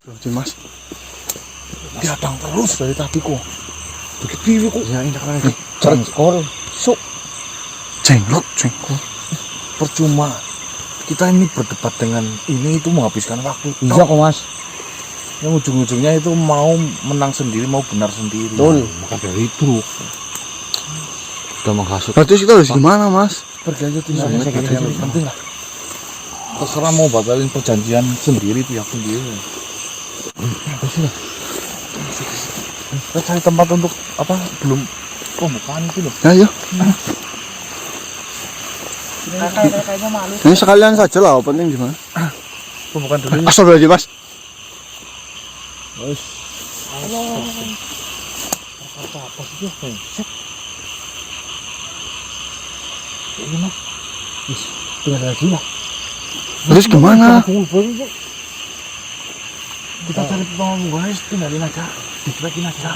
Mas, datang terus dari tadi kok. Begitu kok. Ya ini kan lagi jengkol. Sok. Jenglot. Percuma. Kita ini berdebat dengan ini itu menghabiskan waktu. Bisa kok Mas. Yang ujung-ujungnya itu mau menang sendiri, mau benar sendiri. Betul. Maka dari itu Sudah menghasut. Terus kita harus gimana, Mas? pergi aja tim Saya kira yang penting lah. Terserah mau batalin perjanjian sendiri pihak sendiri. Kita cari tempat untuk apa? Belum pembukaan itu loh. Ayo. Kayaknya malu. Ini sekalian saja lah, penting gimana? Pembukaan dulu. Astagfirullahaladzim, Mas. Wes. Apa sih ya? Set. Ini Mas. Wis, tinggal lagi lah. Terus gimana? Kita cari pembukaan guys, tinggalin aja. Dicuekin aja.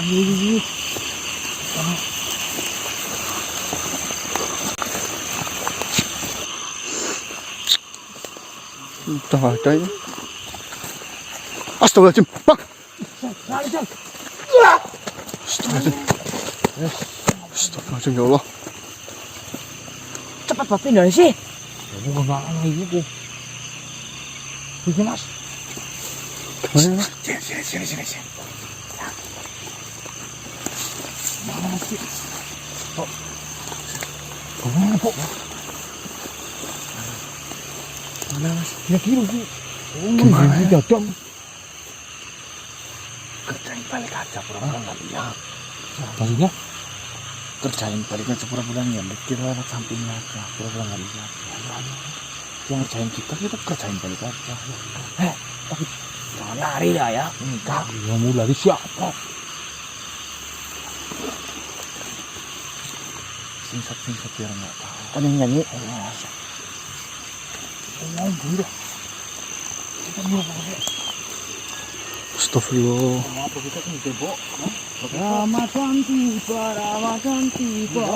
Udah ada ya. Astagfirullahaladzim, Bang. Astagfirullahaladzim. Astagfirullahaladzim, ya Allah. Cepat Pak pindah sih. Bukan lagi itu. Ini Mas. Gimana, Mas? Sini. Mana sih? Oh. Mana, Pak? Mana, Mas? Ya kira sih. Gimana ya? Dadam. Kerjain balik aja, pura-pura nggak lihat. Maksudnya? Kerjain baliknya pura-pura nggak lihat. Kita lewat sampingnya aja, pura-pura nggak lihat. Yang ngerjain kita kerjain balik aja. Tapi jangan lari dah ya. Enggak, yang mau lari siapa? Singkat biar nggak tahu. Kan yang nyanyi. Oh, dulu dah. Kita mau pakai. Astagfirullah. Apa kita kan tembok? Ramadan tiba, Ramadan tiba.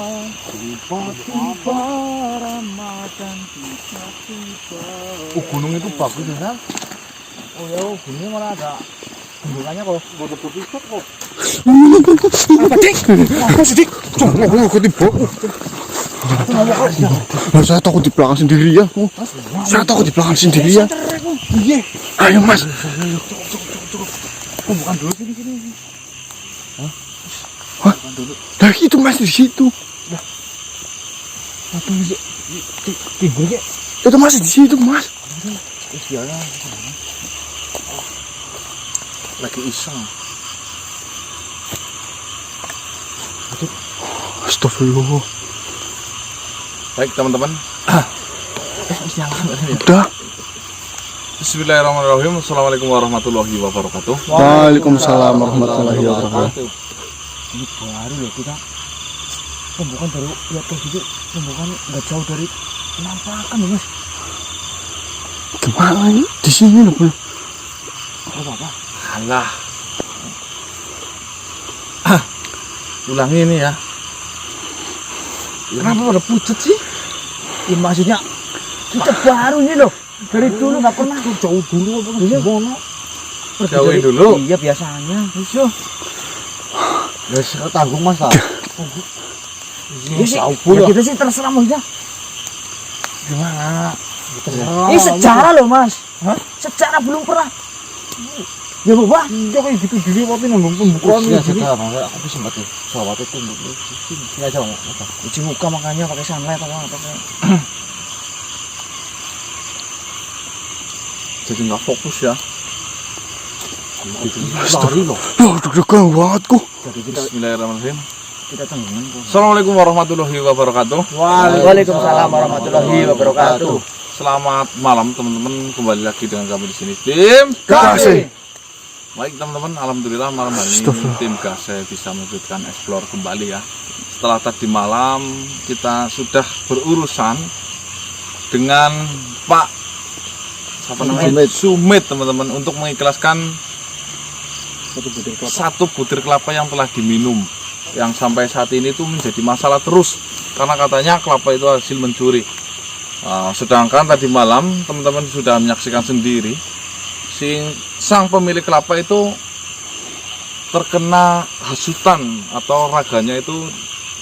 Tiba, Ramadan tiba. Oh, gunung itu bagus ya, Sam? Oh ya, gunungnya malah ada gunungannya kok. Gak ada berpisah kok. Apa, Dik? Apa sih, Dik? Jangan, aku tiba. Saya takut di belakang sendiri ya. Saya takut di belakang sendiri ya. Iya. Ayo, Mas. Cukup. Oh, bukan dulu sini. Hah? Bukan dulu. Nah, itu Mas di situ. Apa sih? Timbul ya? Itu masih di situ, Mas. Biarnya. Lagi iseng. Astagfirullah. Baik teman-teman, Udah. bismillahirrahmanirrahim. Assalamualaikum warahmatullahi wabarakatuh. Waalaikumsalam warahmatullahi wabarakatuh. Ini baru loh kita. Pembukaan baru lihat kayak gitu. Pembukaan nggak jauh dari penampakan loh Mas. Gimana ini? Di sini loh, Bro. Apa? Alah, ulangi ini ya. Kenapa pada pucat sih? Ya, maksudnya kita baru ini loh. Dari dulu nggak pernah. Jauh dulu apa gimana? Pergi Jauhin dari- dulu. Iya biasanya. Bisa. Ya, saya tanggung Mas lah. Ya sih, ya kita sih terserah maksudnya. Gimana? Ini sejarah loh Mas. Sejarah belum pernah. Ya Bapak. Iya kayak gitu dilewatin nanggung pembukaan Iya, gitu. sekarang aku sempat tuh. Sawat itu ya jauh. Cuci muka makanya pakai sunlight atau apa pakai. Jadi nggak fokus ya. Lari loh. Loh, deg-degan banget kok. Jadi kita Bismillahirrahmanirrahim. tenggelam kok. Assalamualaikum warahmatullahi wabarakatuh. Waalaikumsalam warahmatullahi wabarakatuh. Selamat malam teman-teman, kembali lagi dengan kami di sini tim. Kasih. Baik teman-teman, alhamdulillah malam hari ini tim Gase bisa melanjutkan explore kembali ya. Setelah tadi malam kita sudah berurusan dengan Pak Sumit teman-teman untuk mengikhlaskan satu butir kelapa yang telah diminum, yang sampai saat ini tuh menjadi masalah terus karena katanya kelapa itu hasil mencuri. Sedangkan tadi malam teman-teman sudah menyaksikan sendiri sang pemilik kelapa itu terkena hasutan atau raganya itu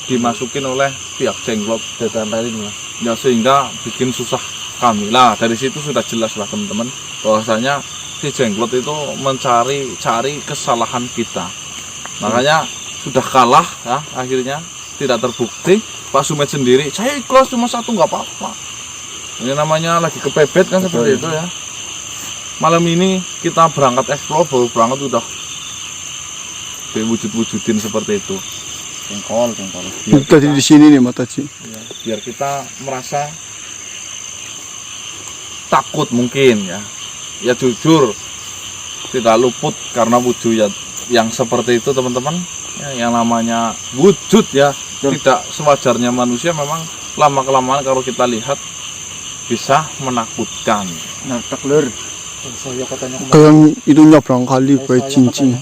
dimasukin oleh pihak Jenglot, Ditempelin ya. ya, sehingga bikin susah kami. Lah dari situ sudah jelas lah teman-teman bahwasanya si Jenglot itu cari kesalahan kita. Makanya sudah kalah ya, akhirnya tidak terbukti. Pak Sumet sendiri, saya ikhlas cuma satu nggak apa-apa. Ini namanya lagi kepepet kan seperti itu ya. Malam ini kita berangkat explore, baru berangkat udah diwujud-wujudin seperti itu. Jengkol. Tadi di sini nih Mataji. Ya, biar kita merasa takut mungkin ya. Ya jujur tidak luput karena wujud ya, yang seperti itu teman-teman. Ya, yang namanya wujud ya, tidak sewajarnya manusia memang lama-kelamaan kalau kita lihat bisa menakutkan. Nah, taklur. Saya katanya Kayak itu nyabrang kali pakai cincin.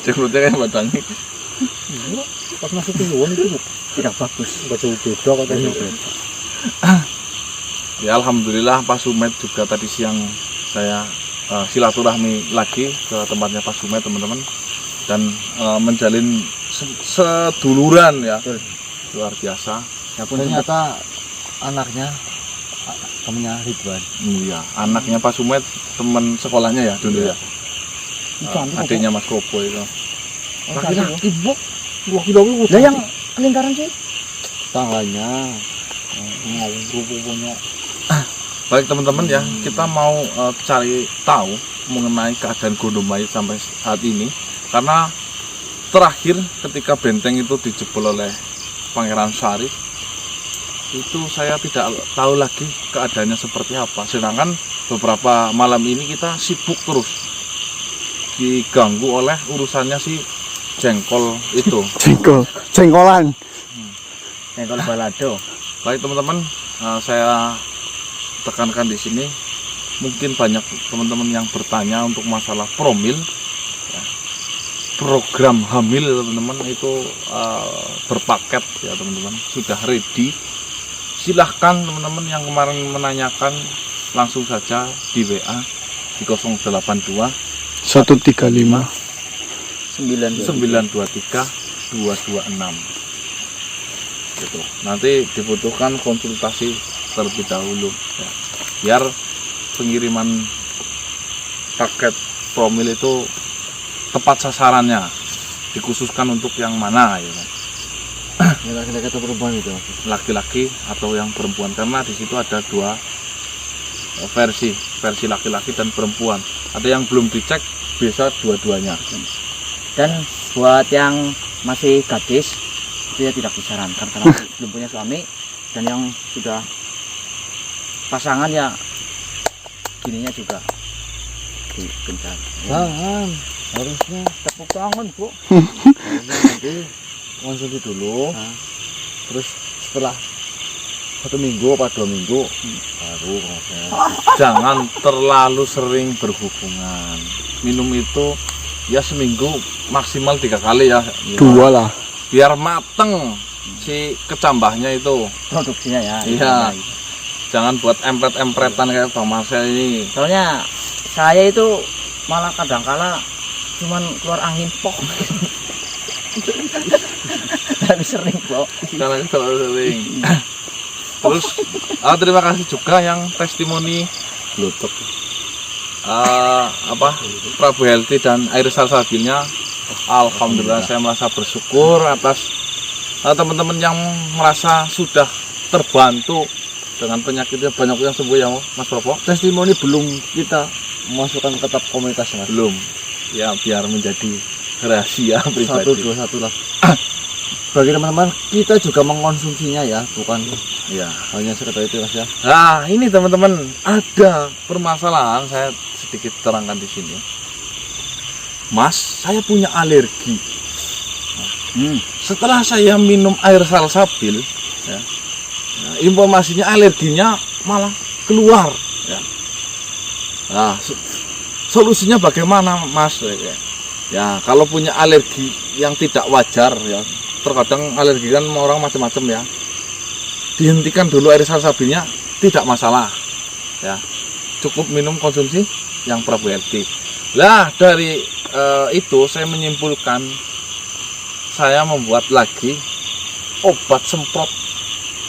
Jenglotnya kayak badangi. pas masuk tujuan itu Tidak bagus. nggak jauh beda katanya. Ya alhamdulillah Pak Sumet juga tadi siang saya silaturahmi lagi ke tempatnya Pak Sumet teman-teman, dan menjalin seduluran ya, luar biasa. Ya pun ternyata anaknya temennya Ridwan. Iya, anaknya Pak Sumet teman sekolahnya ya dulu ya. Adiknya Mas Kopo itu. Laki-laki, Bu. Lah Lah yang lingkaran sih? tangannya punya Baik teman-teman ya, kita mau cari tahu mengenai keadaan Gunung Mayit sampai saat ini, karena terakhir ketika benteng itu dijebol oleh Pangeran Syarif, itu saya tidak tahu lagi keadaannya seperti apa. Sedangkan beberapa malam ini kita sibuk terus diganggu oleh urusannya si Jengkol itu. Jengkolan. Jengkol balado. Baik teman-teman, saya tekankan di sini, mungkin banyak teman-teman yang bertanya untuk masalah promil. Ya. Program hamil teman-teman itu berpaket ya teman-teman, sudah ready. Silahkan teman-teman yang kemarin menanyakan langsung saja di WA di 082 135. 923 226 gitu. Nanti dibutuhkan konsultasi terlebih dahulu ya, biar pengiriman paket promil itu tepat sasarannya, dikhususkan untuk yang mana ya kan? Laki-laki atau perempuan itu? Laki-laki atau yang perempuan, karena di situ ada dua versi laki-laki dan perempuan. Ada yang belum dicek, bisa dua-duanya. Dan buat yang masih gadis itu ya tidak disarankan karena belum punya suami, dan yang sudah pasangan ya gininya juga digencar. jangan, harusnya Tepuk tangan, Bu. nanti konsumsi dulu, terus setelah 1 minggu apa 2 minggu baru proses. Jangan terlalu sering berhubungan. Minum itu ya seminggu maksimal 3 kali ya, 2 lah. biar mateng si kecambahnya itu. Produksinya ya. Iya. Jangan buat empret-empretan kayak Bang Marcel ini. Soalnya saya itu malah kadang-kala cuman keluar angin pok. Tapi sering, Bu. Karena terlalu sering. Terus terima kasih juga yang testimoni Bluetooth Prabu Healthy dan air salsabilnya. Alhamdulillah saya merasa bersyukur atas teman-teman yang merasa sudah terbantu dengan penyakitnya, banyak yang sembuh ya Mas Propo. testimoni belum kita masukkan ke tab komunitas Mas. Belum ya, biar menjadi rahasia pribadi. 121 lah. Bagi teman-teman, kita juga mengkonsumsinya ya, bukan Ya. hanya sekedar itu Mas ya. Nah, ini teman-teman, ada permasalahan, saya sedikit terangkan di sini. Mas, saya punya alergi. Setelah saya minum air salsabil, ya, informasinya alerginya malah keluar. Ya. Nah, solusinya bagaimana, Mas? Ya, kalau punya alergi yang tidak wajar, ya, terkadang alergi kan orang macam-macam ya. Dihentikan dulu air salsabilnya, tidak masalah. Ya, cukup minum konsumsi yang Prabu RT. Lah dari itu saya menyimpulkan saya membuat lagi obat semprot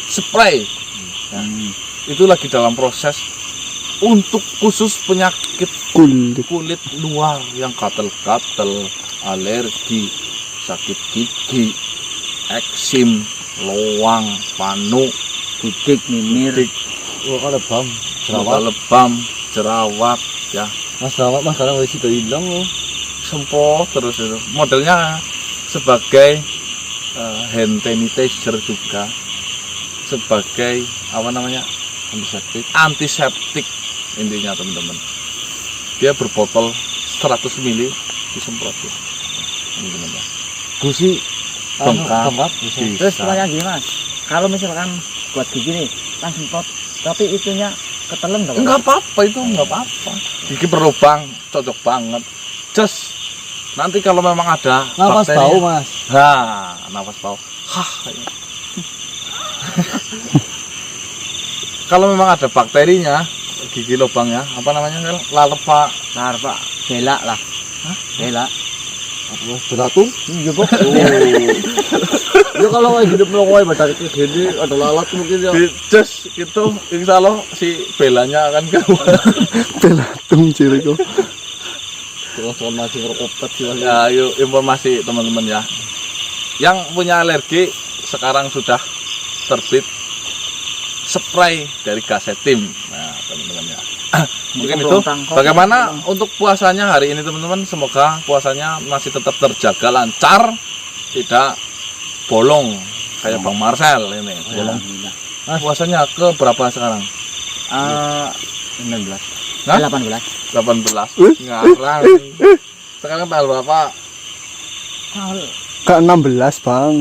spray. Nah, itu lagi dalam proses untuk khusus penyakit kulit luar yang gatel-gatel, alergi, sakit gigi, eksim, lowang, panu, Titik mimir. Luka lebam. luka lebam, jerawat, ya Mas jerawat mas sekarang wis sudah hilang loh. semprot terus itu. Modelnya sebagai hand sanitizer juga, sebagai apa namanya, antiseptik intinya teman-teman. Dia berbotol 100 ml disemprot ya. Ini teman-teman. Gusi Bengkak. bisa. Terus pertanyaan gini mas, kalau misalkan buat gigi nih kan semprot, tapi itunya ketelen nggak? Enggak apa-apa, itu enggak apa-apa. Gigi berlubang cocok banget. Just nanti kalau memang ada Nafas bakteri- bau mas. Nah, nafas bau. Hah. Kalau memang ada bakterinya, gigi lubangnya, apa namanya? Larva. Larva, bela lah. Hah? Bela. Beratung. Iya kok. Ya kalau kayak hidup melongoi badan kayak gini ada lalat mungkin ya. Just gitu, insya Allah si belanya akan keluar. Belatung ciriku. Terus masih ngerokok sih mas. Ya, yuk informasi teman-teman ya. Yang punya alergi sekarang sudah terbit spray dari Gasetim. Nah, teman-teman ya. Mungkin itu. Bagaimana untuk puasanya hari ini teman-teman? Semoga puasanya masih tetap terjaga lancar, tidak bolong kayak Bang Marcel ini. Bolong. Nah, puasanya ke berapa sekarang? 19. Hah? 18. 18. Ngarang. Sekarang tanggal berapa? Ke 16 bang.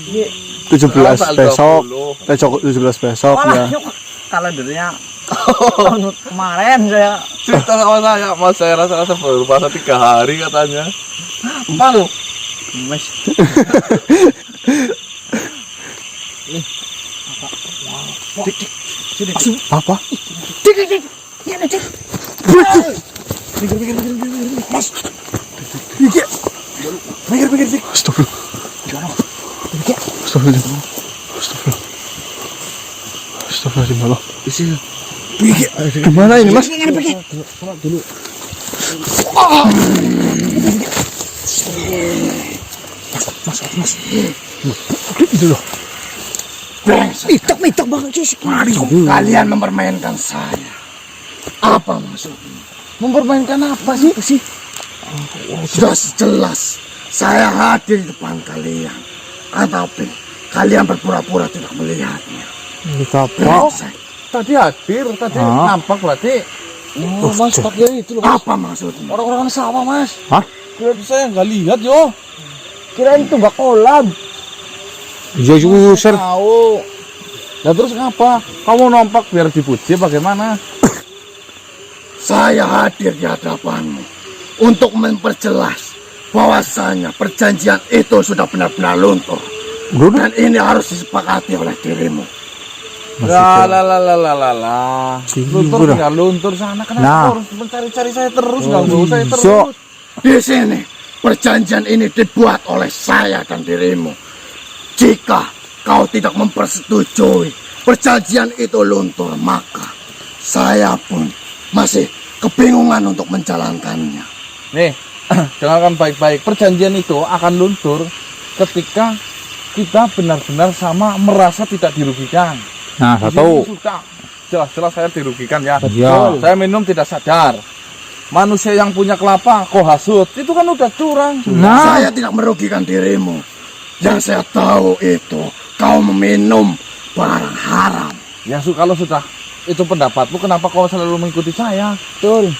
Iya. 17 Tanggal besok. 20. 17 besok ya. Yuk, kalendernya tahun kemarin saya. Cerita sama saya, mas saya rasa baru puasa 3 hari katanya. Apa lu? Mas, Apa? Astagfirullah. Astagfirullah. Gimana ini mas? Mitok banget cuy. Mari kalian mempermainkan saya. Apa maksudnya? mempermainkan apa sih? Sudah jelas saya hadir di depan kalian. Tetapi kalian berpura-pura tidak melihatnya. Brengsek. Tadi hadir, tadi nampak berarti. Oh mas pakai itu loh mas. Apa maksudnya? Orang-orang sawah mas. Berarti saya nggak lihat yo. Kirain itu nggak kolab. Iya juga user. Tahu. Nah terus ngapa? Kamu nampak biar dipuji bagaimana? Saya hadir di hadapanmu untuk memperjelas bahwasanya perjanjian itu sudah benar-benar luntur. Dan ini harus disepakati oleh dirimu. La. Luntur tinggal luntur sana. Kenapa Nah. kau harus mencari-cari saya terus? Nggak mau saya terus. Di sini perjanjian ini dibuat oleh saya dan dirimu. Jika kau tidak mempersetujui perjanjian itu luntur, maka saya pun masih kebingungan untuk menjalankannya. Nih, dengarkan baik-baik. Perjanjian itu akan luntur ketika kita benar-benar sama merasa tidak dirugikan. Nah, Di sini sudah jelas-jelas saya dirugikan ya. Betul. Saya minum tidak sadar. Manusia yang punya kelapa kok hasut, itu kan udah curang. Saya tidak merugikan dirimu. Yang saya tahu itu kau meminum barang haram. Ya kalau sudah itu pendapatmu, kenapa kau selalu mengikuti saya? Betul.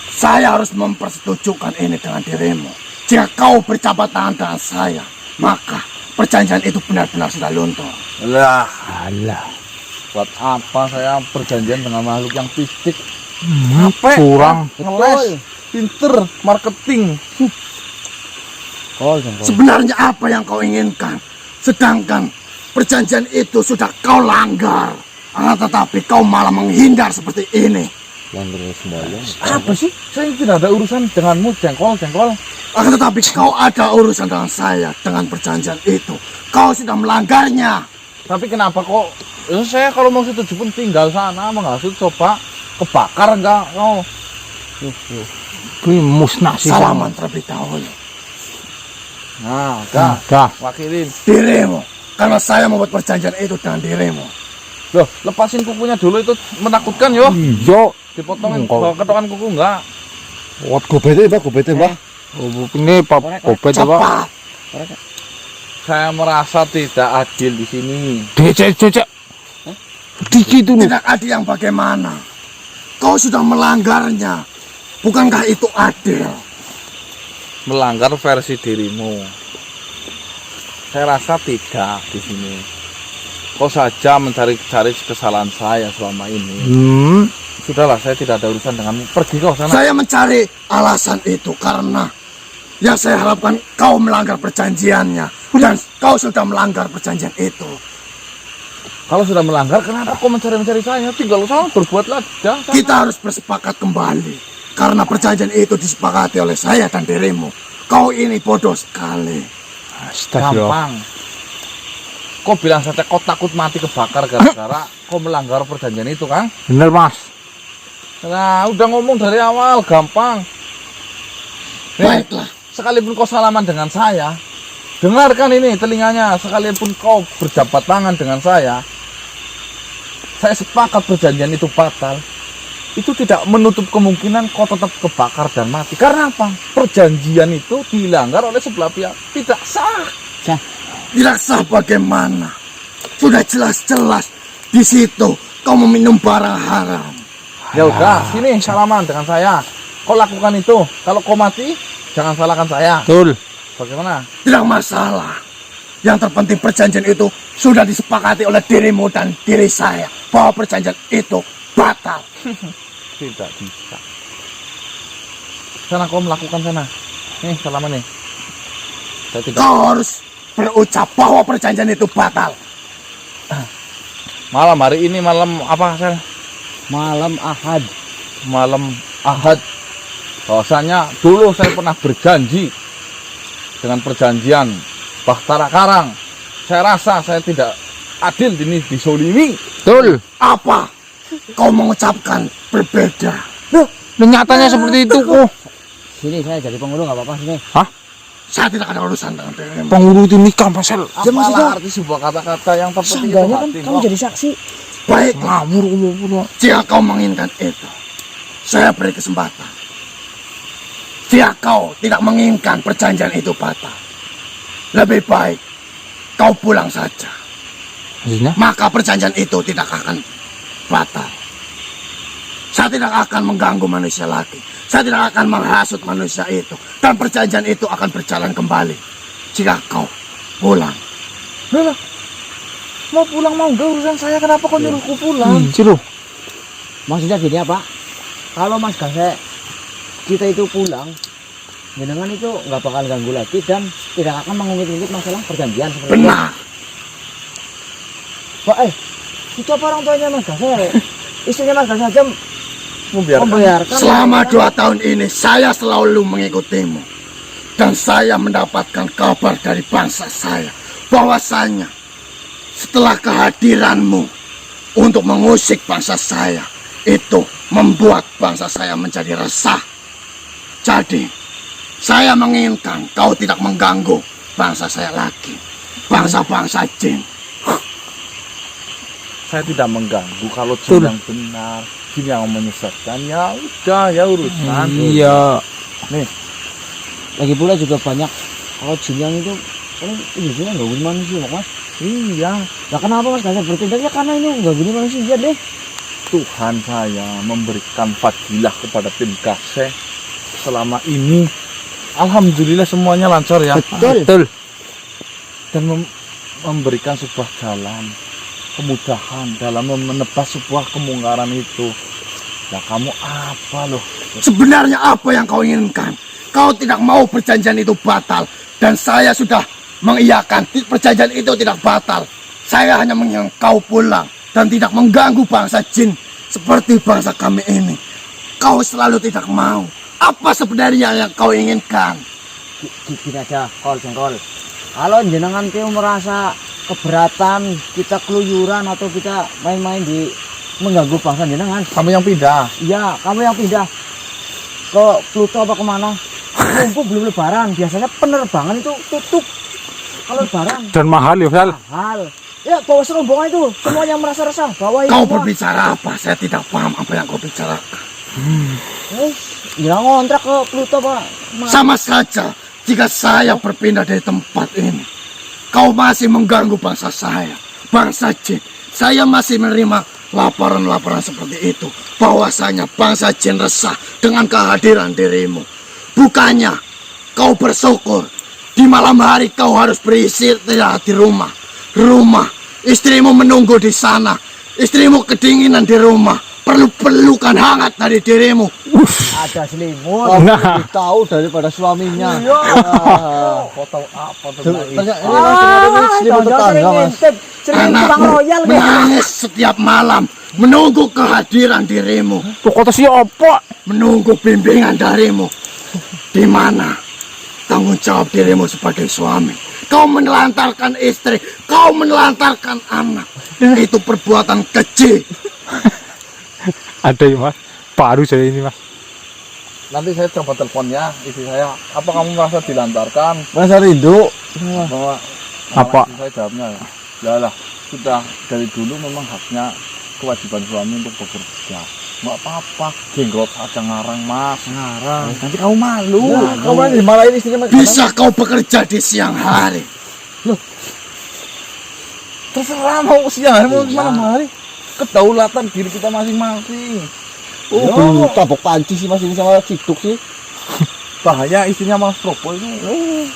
Saya harus mempersetujukan ini dengan dirimu. Jika kau berjabat tangan dengan saya, maka perjanjian itu benar-benar sudah luntur. Lah, Alah. buat apa saya perjanjian dengan makhluk yang fisik? Curang. Ngeles, pinter, marketing. Sebenarnya apa yang kau inginkan? Sedangkan perjanjian itu sudah kau langgar. Tetapi kau malah menghindar seperti ini. Apa sih? Saya tidak ada urusan denganmu, jengkol. Akan tetapi kau ada urusan dengan saya dengan perjanjian itu. Kau sudah melanggarnya. Tapi kenapa kok? Saya kalau mau setuju pun tinggal sana, menghasut coba kebakar enggak? Oh, Kuwi musnah sih. Salaman terlebih dahulu. nah, Dah. wakilin. Dirimu. Karena saya membuat perjanjian itu dengan dirimu. Loh, lepasin kukunya dulu, itu menakutkan yo. Yo, Dipotongin Engkau. ketokan kuku enggak? Wat gobete, Pak, gobete, Pak. ini Pak Kopet apa? Cepat. Saya merasa tidak adil di sini. Cek. Dikit itu. Tidak adil yang bagaimana? Kau sudah melanggarnya. Bukankah itu adil? Melanggar versi dirimu. Saya rasa tidak di sini. Kau saja mencari-cari kesalahan saya selama ini. Sudahlah, saya tidak ada urusan denganmu. Pergi kau sana. Saya mencari alasan itu karena yang saya harapkan kau melanggar perjanjiannya. Dan kau sudah melanggar perjanjian itu. Kalau sudah melanggar, kenapa kau mencari-cari saya? Tinggal sana berbuatlah. Dah, sana. Kita harus bersepakat kembali. Karena perjanjian itu disepakati oleh saya dan dirimu. Kau ini bodoh sekali. Astagfirullah. Gampang. Kau bilang saja kau takut mati kebakar gara-gara kau melanggar perjanjian itu, Kang. Bener, Mas. Nah, udah ngomong dari awal, gampang. Baiklah. Sekalipun kau salaman dengan saya, dengarkan ini telinganya. Sekalipun kau berjabat tangan dengan saya sepakat perjanjian itu batal. Itu tidak menutup kemungkinan kau tetap kebakar dan mati. Karena apa? Perjanjian itu dilanggar oleh sebelah pihak. Tidak sah. Tidak sah bagaimana? Sudah jelas-jelas di situ kau meminum barang haram. Ya udah, sini salaman dengan saya. Kau lakukan itu. Kalau kau mati, jangan salahkan saya. Betul. Bagaimana? Tidak masalah. Yang terpenting perjanjian itu sudah disepakati oleh dirimu dan diri saya. Bahwa perjanjian itu batal. Tidak bisa. Sana kau melakukan sana. Nih, salaman nih. Saya tidak. Kau harus berucap bahwa perjanjian itu batal. Malam hari ini malam apa, Sel? Malam Ahad. Malam Ahad. Bahwasanya dulu saya pernah berjanji dengan perjanjian Bahtara Karang. Saya rasa saya tidak adil ini, disolimi. Betul. Apa? Kau mengucapkan berbeda. Dan nyatanya seperti itu kok. Sini saya jadi penghulu nggak apa-apa sini. Saya tidak ada urusan dengan dirimu. Pengurus nikah, Mas Sel. Apalah arti sebuah kata-kata yang terpenting itu Seenggaknya kan hati. kamu jadi saksi. Baiklah, Ngawur. jika kau menginginkan itu, saya beri kesempatan. Jika kau tidak menginginkan perjanjian itu batal, lebih baik kau pulang saja. Maksudnya? Maka perjanjian itu tidak akan batal. Saya tidak akan mengganggu manusia lagi. Saya tidak akan menghasut manusia itu. Dan perjanjian itu akan berjalan kembali jika kau pulang. Lah, mau pulang mau enggak urusan saya, kenapa kau nyuruhku pulang? Cilo. Maksudnya gini ya Pak, kalau Mas Gase kita itu pulang, jenengan itu nggak bakal ganggu lagi dan tidak akan mengungkit-ungkit masalah perjanjian seperti itu. Benar. Pak, itu apa orang tuanya Mas Gase? Istrinya Mas Gase aja Membiarkan. membayarkan. Selama 2 tahun ini saya selalu mengikutimu. Dan saya mendapatkan kabar dari bangsa saya bahwasanya setelah kehadiranmu untuk mengusik bangsa saya, itu membuat bangsa saya menjadi resah. Jadi saya menginginkan kau tidak mengganggu bangsa saya lagi. Bangsa-bangsa jin. Saya tidak mengganggu kalau jin yang benar, jin yang menyesatkan, ya udah, ya urusan. Iya. Lagi pula juga banyak kalau jin yang itu biasanya nggak manusia Mas. Iya, Nah kenapa Mas Gase bertindak ya karena ini nggak manusia deh. Tuhan saya memberikan fadilah kepada tim Gase selama ini. Alhamdulillah semuanya lancar ya. Betul. Dan memberikan sebuah jalan, kemudahan dalam menebas sebuah kemungkaran itu. Ya kamu apa loh? Sebenarnya apa yang kau inginkan? Kau tidak mau perjanjian itu batal. Dan saya sudah mengiyakan perjanjian itu tidak batal. Saya hanya menginginkan kau pulang dan tidak mengganggu bangsa jin seperti bangsa kami ini. kau selalu tidak mau. Apa sebenarnya yang kau inginkan? Gini aja, Jengkol. Kalau jenengan itu merasa keberatan kita keluyuran atau kita main-main di mengganggu bangsa jenengan, Kamu yang pindah. iya kamu yang pindah ke Pluto apa kemana. Mumpung belum lebaran, biasanya penerbangan itu tutup kalau lebaran. Dan mahal ya, Sal. Hal ya, bawa serombongan itu semuanya merasa resah, bawa itu Kau semua. berbicara apa? Saya tidak paham apa yang kau bicarakan. Ya ngontrak ke Pluto pak. Sama saja jika saya berpindah dari tempat ini. Kau masih mengganggu bangsa saya, bangsa jin. Saya masih menerima laporan-laporan seperti itu, bahwasanya bangsa jin resah dengan kehadiran dirimu. Bukannya kau bersyukur, di malam hari kau harus beristirahat di rumah. Istrimu menunggu di sana. Istrimu kedinginan di rumah, perlu pelukan hangat dari dirimu. Ada selimut. Nah, Tahu daripada suaminya. Foto apa tuh? Sering tukang Anakmu royal kayak. menangis setiap malam, menunggu kehadiran dirimu, tuh kota siapa? menunggu bimbingan darimu. Di mana tanggung jawab dirimu sebagai suami? Kau menelantarkan istri, kau menelantarkan anak. Itu perbuatan keji. Ada ya, Mas. Baru saya ini, Mas. Nanti saya coba teleponnya istri saya. Apa kamu merasa dilantarkan? Masa rindu. Bahwa Apa? istri saya jawabnya ya lah, sudah dari dulu memang haknya kewajiban suami untuk bekerja. Nggak apa-apa, jenggot aja ngarang mas. Ngarang. Nanti kamu malu. Kau malah dimarahin istrinya. Bisa kau bekerja di siang hari. Terserah mau siang hari mau malam hari. Kedaulatan diri kita masing-masing. Oh, tabok panci sih Mas ini sama Ciduk sih. Bahaya istrinya Mas Propo itu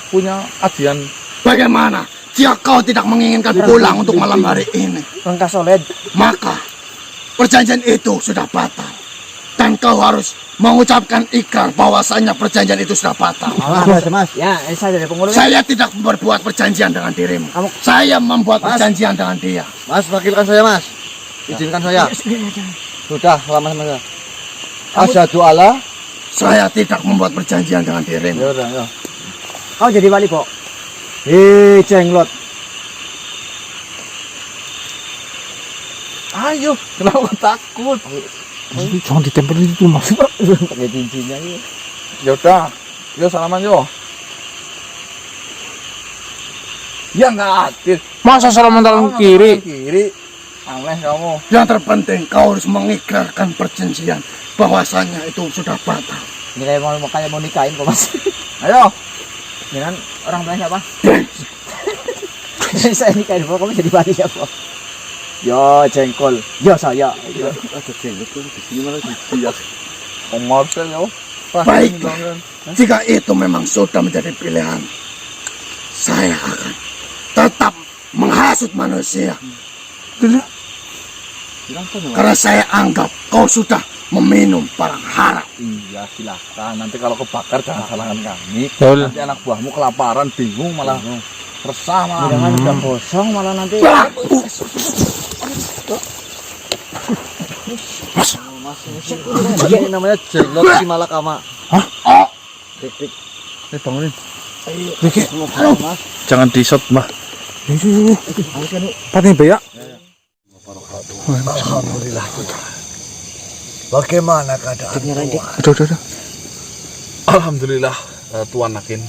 punya ajian. Bagaimana jika kau tidak menginginkan pulang untuk malam hari ini? Rangka solid. Maka perjanjian itu sudah batal. Dan kau harus mengucapkan ikrar bahwasanya perjanjian itu sudah batal. Mas. Ya, saya dari pengurus. Saya tidak berbuat perjanjian dengan dirimu. Saya membuat perjanjian dengan dia. Mas, wakilkan saya, Mas. Izinkan saya. Sudah, lama sama saya. Asyhadu alla. Saya tidak membuat perjanjian dengan dirimu. Ya udah, ya. Kau jadi wali kok. Jenglot. Ayo, kenapa takut? Jangan ditempel itu, Mas. Pakai cincinnya ini. Ya udah, yo salaman yo. Ya nggak adil. Masa salaman tangan kiri? Kiri, aneh kamu. Yang terpenting kau harus mengikrarkan perjanjian bahwasanya itu sudah batal. Ini kayak mau nikahin kok mas. Ayo, Dengan orang tuanya siapa? Saya nikahin kok, kamu jadi wali siapa? Yo jengkol, yo saya. Yo. Ada jenggot tuh di sini malah dibias. Om Marcel yo. Baik. Jika itu memang sudah menjadi pilihan, saya akan tetap menghasut manusia. Karena saya anggap kau sudah meminum barang haram. Iya silahkan. Nanti kalau kebakar jangan salahkan kami. Betul. Nanti anak buahmu kelaparan, bingung malah resah malah. Jangan udah kosong malah nanti. Ini namanya jenglot si malakama. Dik, bangunin. Dik, jangan di shot, Mbah. Patih beyak. Alhamdulillah. Bagaimana keadaan Tuhan? Udah. Alhamdulillah Tuan Hakim,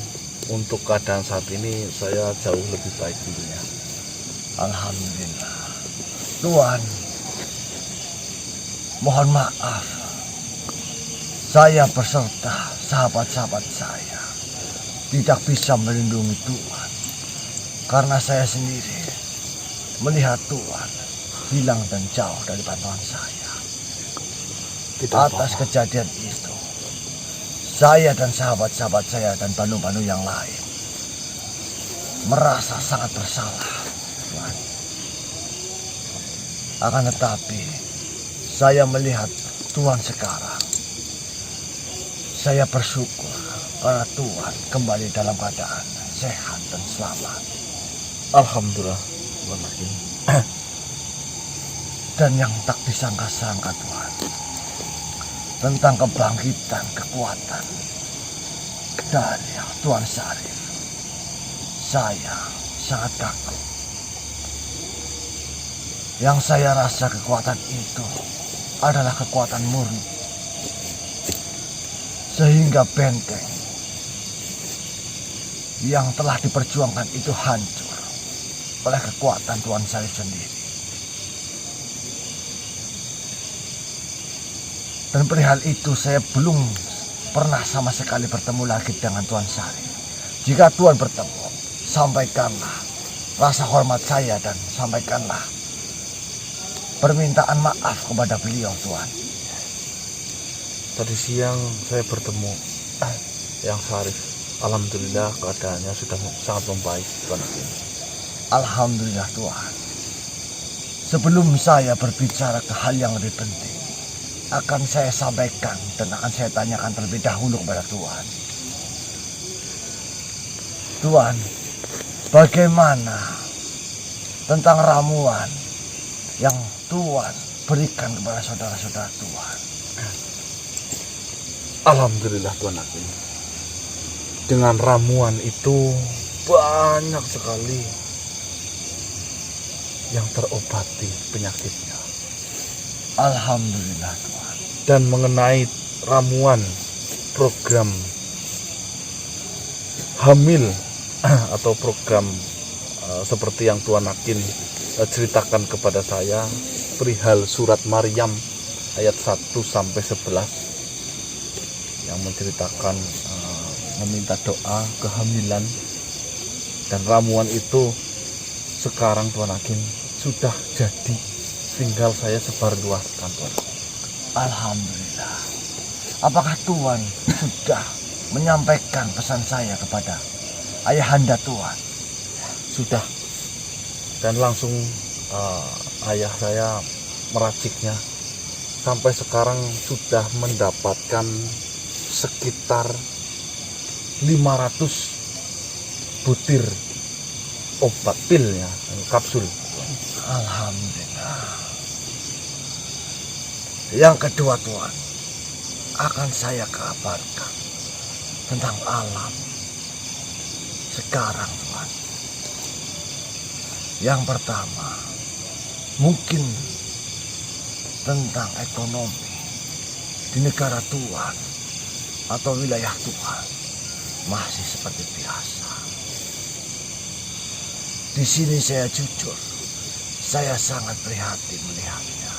untuk keadaan saat ini saya jauh lebih baik tentunya. Alhamdulillah. Tuhan, mohon maaf. Saya beserta sahabat-sahabat saya tidak bisa melindungi Tuhan. Karena saya sendiri melihat Tuhan hilang dan jauh dari bantuan saya. Atas kejadian itu, saya dan sahabat-sahabat saya dan banu-banu yang lain merasa sangat bersalah, Tuhan. Akan tetapi, saya melihat Tuhan sekarang. Saya bersyukur karena Tuhan kembali dalam keadaan sehat dan selamat. Alhamdulillah Tuan Hakim. Dan yang tak disangka-sangka Tuhan, tentang kebangkitan kekuatan dari Tuan Syarif. Saya sangat kagum. Yang saya rasa kekuatan itu adalah kekuatan murni. Sehingga benteng yang telah diperjuangkan itu hancur oleh kekuatan Tuan Syarif sendiri. Dan perihal itu saya belum pernah sama sekali bertemu lagi dengan Tuan Syarif. Jika Tuan bertemu, sampaikanlah rasa hormat saya dan sampaikanlah permintaan maaf kepada beliau, Tuan. Tadi siang saya bertemu yang Syarif. Alhamdulillah keadaannya sudah sangat membaik, Tuan Hakim. Alhamdulillah, Tuan. Sebelum saya berbicara ke hal yang lebih penting, akan saya sampaikan dan akan saya tanyakan terlebih dahulu kepada Tuan. Tuan, bagaimana tentang ramuan yang Tuan berikan kepada saudara-saudara Tuan? Alhamdulillah, Tuan Hakim. Dengan ramuan itu banyak sekali yang terobati penyakitnya. Alhamdulillah, Tuan. Dan mengenai ramuan program hamil atau program seperti yang Tuan Hakim ceritakan kepada saya perihal surat Maryam ayat 1 sampai 11 yang menceritakan meminta doa kehamilan, dan ramuan itu sekarang Tuan Hakim sudah jadi, tinggal saya sebarluaskan, Tuan. Alhamdulillah. Apakah Tuan sudah menyampaikan pesan saya kepada ayahanda Tuan? Sudah. Dan langsung ayah saya meraciknya. Sampai sekarang sudah mendapatkan sekitar 500 butir obat pilnya, kapsul. Alhamdulillah. Yang kedua, Tuan, akan saya kabarkan tentang alam sekarang, Tuan. Yang pertama, mungkin tentang ekonomi di negara Tuan atau wilayah Tuan masih seperti biasa. Di sini saya jujur, saya sangat prihatin melihatnya.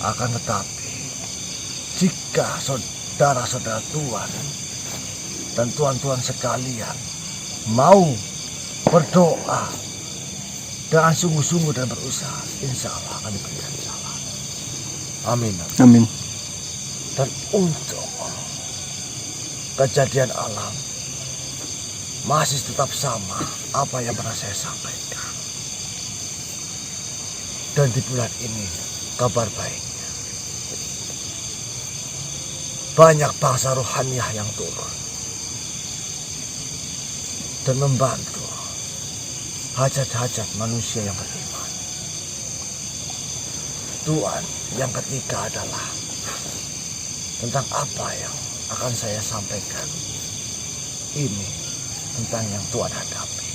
Akan tetapi, jika saudara-saudara Tuan dan tuan-tuan sekalian mau berdoa dengan sungguh-sungguh dan berusaha, insya Allah akan diberikan jalan. Amin. Amin. Dan untuk kejadian alam masih tetap sama apa yang pernah saya sampaikan. Dan di bulan ini kabar baiknya, banyak bangsa rohaniah yang turun dan membantu hajat-hajat manusia yang beriman. Tuan, yang ketiga adalah tentang apa yang akan saya sampaikan. Ini tentang yang Tuan hadapi.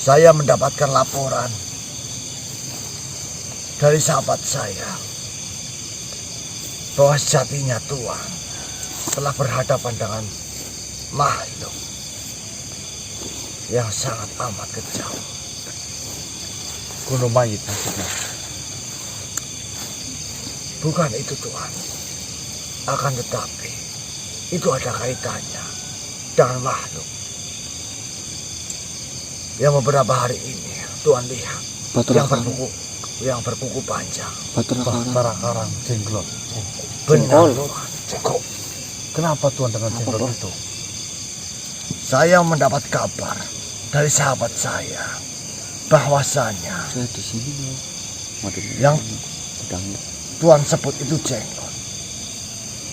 Saya mendapatkan laporan dari sahabat saya bahwa sejatinya Tuan telah berhadapan dengan makhluk yang sangat amat kejam. Kuno mayit maksudnya. Bukan itu, Tuan. Akan tetapi itu ada kaitannya dengan makhluk yang beberapa hari ini Tuan lihat, yang berkuku panjang, Batara Karang Jenglot. benar, Tuan. Kok kenapa Tuan dengan jenglot itu? Saya mendapat kabar dari sahabat saya bahwasanya yang Tuan sebut itu jenglot,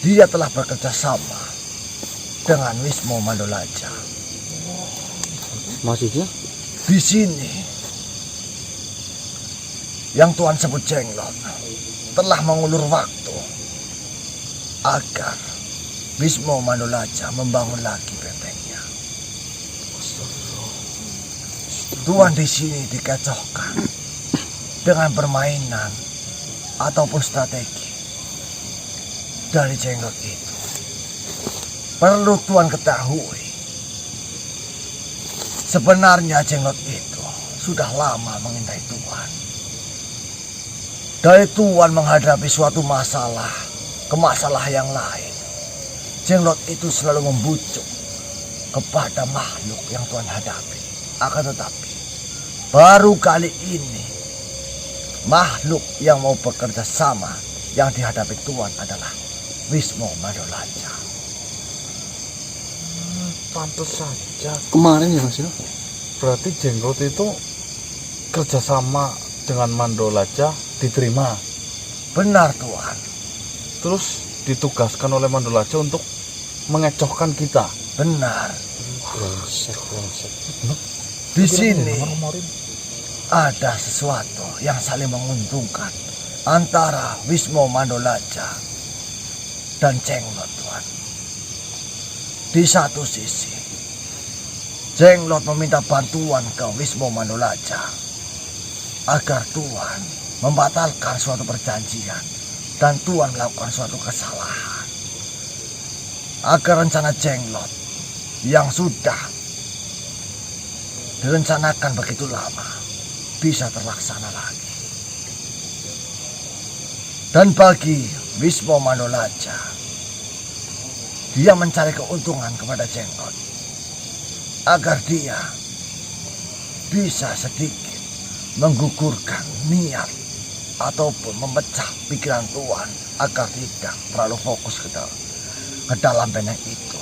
dia telah bekerja sama dengan Wismo Mandolaja. Maksudnya? Di sini yang Tuan sebut jenglot telah mengulur waktu agar Wisma Mandolaca membangun lagi bentengnya. Tuan di sini dikecohkan dengan permainan ataupun strategi dari Jenglot itu. Perlu Tuan ketahui, sebenarnya Jenglot itu sudah lama mengintai Tuan. Dari Tuan menghadapi suatu masalah ke masalah yang lain, Jenglot itu selalu membujuk kepada makhluk yang Tuan hadapi. Akan tetapi, baru kali ini, makhluk yang mau bekerja sama yang dihadapi Tuan adalah Wisma Mandolaca. Pantas saja. Kemarin ya Mas ya. Berarti Jenglot itu kerjasama dengan Mandolaca diterima. Benar Tuan. Terus ditugaskan oleh Mandolaca untuk mengecohkan kita. Benar. Brengsek. Di sini ada sesuatu yang saling menguntungkan antara Wisma Mandolaca dan Jenglot Tuan. Di satu sisi, Jenglot meminta bantuan ke Wisma Mandolaca agar Tuan membatalkan suatu perjanjian dan Tuan melakukan suatu kesalahan. Agar rencana Jenglot yang sudah direncanakan begitu lama bisa terlaksana lagi. Dan bagi Wisma Mandolaca, dia mencari keuntungan kepada Jenglot agar dia bisa sedikit menggugurkan niat ataupun memecah pikiran Tuan agar tidak terlalu fokus ke dalam benteng itu.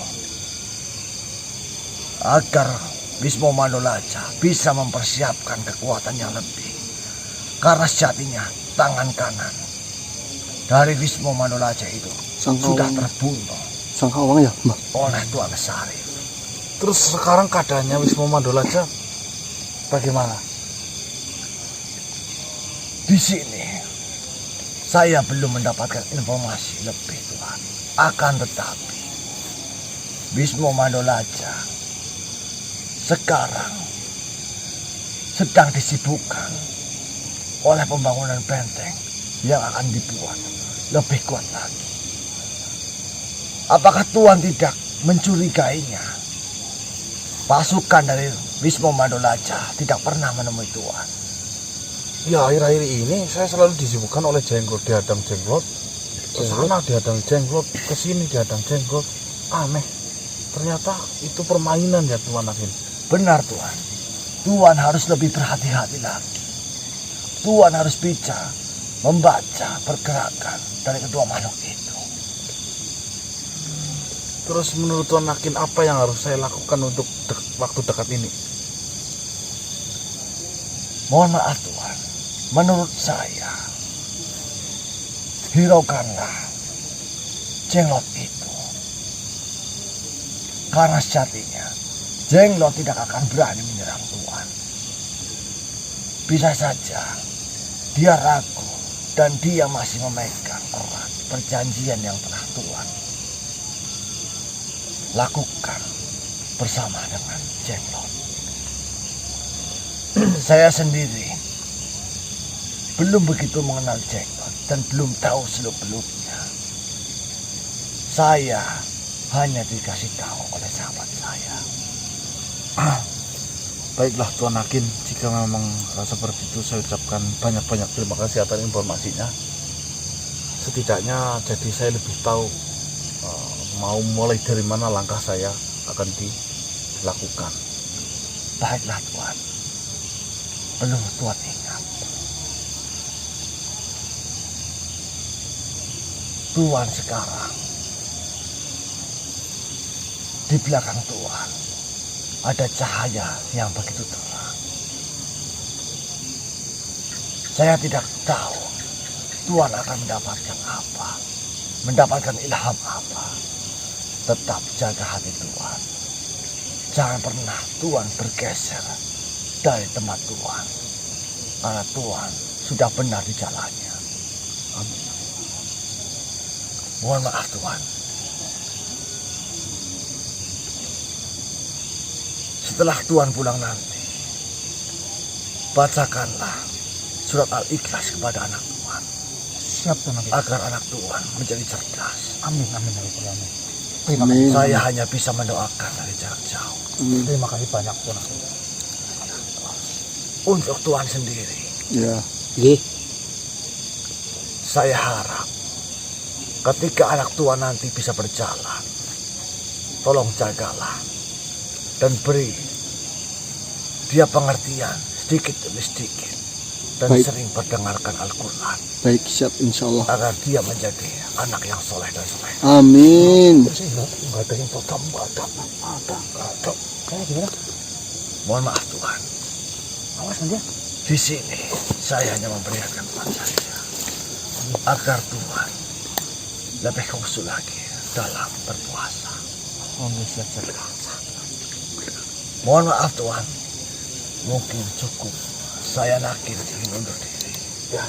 Agar Wisma Mandolaca bisa mempersiapkan kekuatan yang lebih. Karena sejatinya tangan kanan dari Wisma Mandolaca itu sudah terbunuh Sang Hawang ya, Mbak? oleh Tuan Syarif. Terus sekarang keadaannya Wisma Mandolaca bagaimana? Di sini saya belum mendapatkan informasi lebih Tuan. Akan tetapi Wisma Mandolaca sekarang sedang disibukkan oleh pembangunan benteng yang akan dibuat lebih kuat lagi. Apakah Tuan tidak mencurigainya? Pasukan dari Wisma Mandolaca tidak pernah menemui Tuan. Ya, akhir-akhir ini saya selalu disibukkan oleh Jenglot, dihadang Jenglot, ke sana dihadang Jenglot, ke sini dihadang Jenglot. Aneh. Ternyata itu permainan ya Tuan Akin. Benar Tuan. Tuan harus lebih berhati-hati lagi. Tuan harus bisa membaca pergerakan dari kedua makhluk itu. Terus menurut Tuan Akin apa yang harus saya lakukan untuk waktu dekat ini? Mohon maaf Tuan. Menurut saya, hiraukanlah Jenglot itu. Karena sejatinya Jenglot tidak akan berani menyerang Tuan. Bisa saja dia ragu dan dia masih memegang erat perjanjian yang telah Tuan lakukan bersama dengan Jenglot. Saya sendiri belum begitu mengenal Jenglot dan belum tahu seluk-beluknya. Saya hanya dikasih tahu oleh sahabat saya. Baiklah Tuan Akin, jika memang seperti itu saya ucapkan banyak-banyak terima kasih atas informasinya. Setidaknya jadi saya lebih tahu mau mulai dari mana langkah saya akan dilakukan. Baiklah Tuan. Perlu Tuan ingat, Tuan sekarang di belakang Tuan ada cahaya yang begitu terang. Saya tidak tahu Tuan akan mendapatkan apa, mendapatkan ilham apa. Tetap jaga hati Tuan. Jangan pernah Tuan bergeser dari tempat Tuan, karena Tuan sudah benar di jalannya. Amin. Mohon maaf Tuhan. Setelah Tuhan pulang nanti, bacakanlah surat Al-Ikhlas kepada anak Tuhan. Siap Tuhan. Agar anak Tuhan menjadi cerdas. Amin, amin, amin. Amin. Saya hanya bisa mendoakan dari jarak jauh. Terima kasih banyak Tuhan. Untuk Tuhan sendiri, Ya. saya harap ketika anak Tuhan nanti bisa berjalan, tolong jagalah dan beri dia pengertian sedikit demi sedikit dan Baik. sering mendengarkan Al-Quran Baik, siap insyaallah. agar dia menjadi anak yang soleh dan soleh. Amin. Nggak ada yang potong, nggak ada. Kayak gimana? Mohon maaf Tuhan. Awas nanti. Di sini saya hanya memperlihatkan Tuhan saja agar Tuhan lebih khusyuk lagi dalam berpuasa. Mohon maaf Tuhan, mungkin cukup saya nakir ingin undur diri. Ya.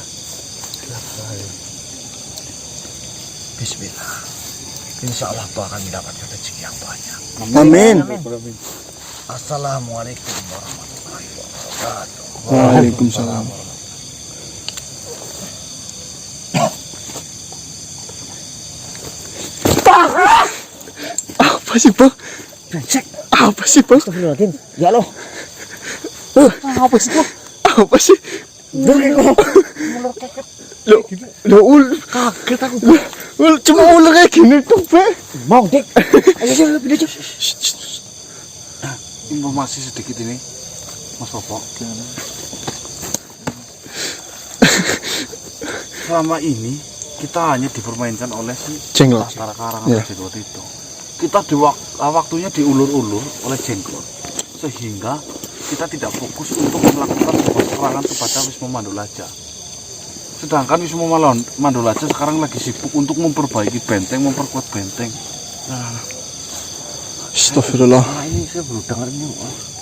Bismillah. Insya Allah Tuhan akan mendapatkan rezeki yang banyak. Amin. Assalamualaikum warahmatullahi wabarakatuh. Waalaikumsalam. Apa sih bang? Apa sih bang? Ya loh. Apa sih bang? Apa sih? Lo Kaget aku. cuma ular kayak gini tuh bang. Mau dik. Ayo video cek. Informasi sedikit ini, Mas Popo. Selama ini kita hanya dipermainkan oleh si Jenglot. Baskara Karang Ya. Jenglot itu. Kita waktunya diulur-ulur oleh Jenglot, sehingga kita tidak fokus untuk melakukan sebuah serangan kepada Wisma Mandolaja. Sedangkan Wisma Mandolaja sekarang lagi sibuk untuk memperbaiki benteng, memperkuat benteng. Astagfirullah. Nah ini saya baru dengar ini,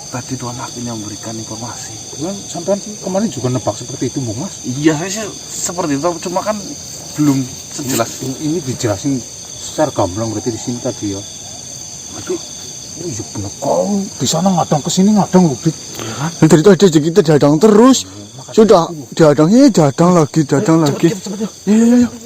tadi Tuan Hakim yang memberikan informasi. Sampai kemarin juga nebak seperti itu, Bung Mas? Iya, saya sih seperti itu, cuma kan belum sejelas. Ini dijelasin secara gamblang berarti di sini tadi ya. Tapi oh iya bener kau di sana ngadang ke sini ngadang loh, Dik. Dan dari tadi aja kita dadang terus. Sudah dadang lagi, dadang lagi. Cepet. Iya.